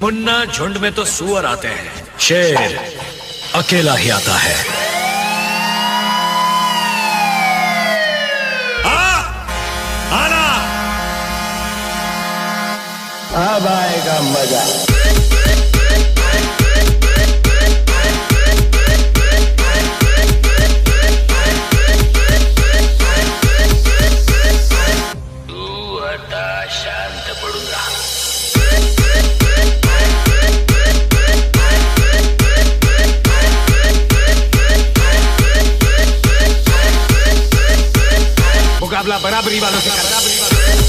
मुन्ना, झुंड में तो सुअर आते हैं, शेर अकेला ही आता है। आना अब आएगा मजा। तू आता शांत पडून राहा। मुकाबला बराबरी वालों से कर।